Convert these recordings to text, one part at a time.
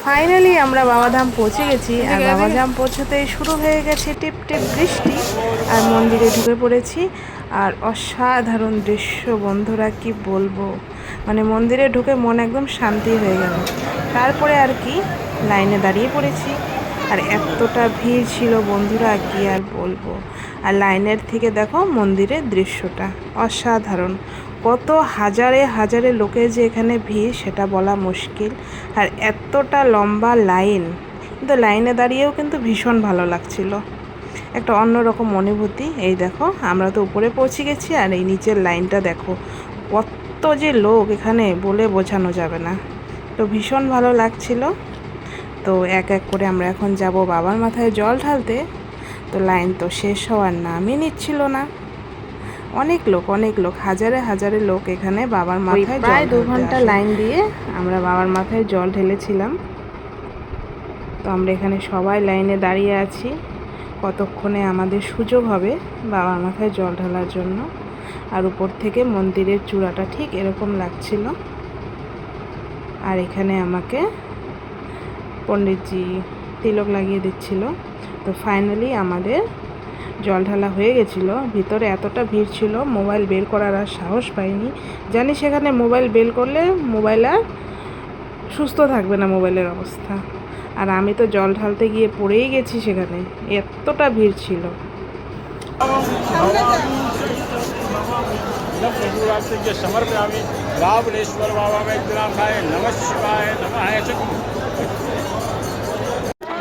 Finally আমরা বাবাধাম পৌঁছে গেছি। আর বাবাধাম পৌঁছতেই শুরু হয়ে গেছে টিপ টিপ বৃষ্টি। আর মন্দিরে ঢুকে পড়েছি। আর অসাধারণ দৃশ্য বন্ধুরা, কি বলবো, মানে মন্দিরে ঢুকে মন একদম শান্তি হয়ে গেল। তারপরে আর কি লাইনে দাঁড়িয়ে পড়েছি। আর এতটা ভিড় ছিল বন্ধুরা, কি আর বলবো। আর লাইনের থেকে দেখো মন্দিরের দৃশ্যটা অসাধারণ। কত হাজারে হাজারে লোকের যে এখানে ভিড় সেটা বলা মুশকিল। আর এতটা লম্বা লাইন, কিন্তু লাইনে দাঁড়িয়েও কিন্তু ভীষণ ভালো লাগছিল, একটা অন্যরকম অনুভূতি। এই দেখো আমরা তো উপরে পৌঁছে গেছি, আর এই নিচের লাইনটা দেখো, কত যে লোক এখানে বলে বোঝানো যাবে না। তো ভীষণ ভালো লাগছিল। তো এক এক করে আমরা এখন যাব বাবার মাথায় জল ঢালতে। তো লাইন তো শেষ হওয়ার নামই নিচ্ছিল না। অনেক লোক, হাজারে হাজারে লোক এখানে বাবার মাথায় প্রায় 2 ঘন্টা লাইন দিয়ে আমরা বাবার মাথায় জল ঢেলেছিলাম। তো আমরা এখানে সবাই লাইনে দাঁড়িয়ে আছি, কতক্ষণে আমাদের সুযোগ হবে বাবার মাথায় জল ঢালার জন্য। আর উপর থেকে মন্দিরের চূড়াটা ঠিক এরকম লাগছিল। আর এখানে আমাকে পণ্ডিতজি তিলক লাগিয়ে দিচ্ছিল। তো ফাইনালি আমাদের জল ঢালা হয়ে গেছিলো। ভিতরে এতটা ভিড় ছিল, মোবাইল বের করার আর সাহস পাইনি। জানি সেখানে মোবাইল বের করলে মোবাইল আর সুস্থ থাকবে না, মোবাইলের অবস্থা। আর আমি তো জল ঢালতে গিয়ে পড়েই গেছি সেখানে, এতটা ভিড় ছিল।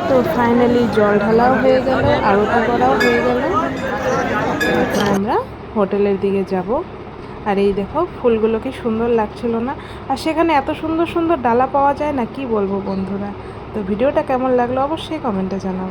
তো ফাইনালি জল ঢালাও হয়ে গেল, আরতি করাও হয়ে গেল। এখন আমরা হোটেলের দিকে যাব। আর এই দেখো ফুলগুলো কি সুন্দর লাগছিল না? আর সেখানে এত সুন্দর সুন্দর ডালা পাওয়া যায় না, কি বলবো বন্ধুরা। তো ভিডিওটা কেমন লাগলো অবশ্যই কমেন্টে জানাবো।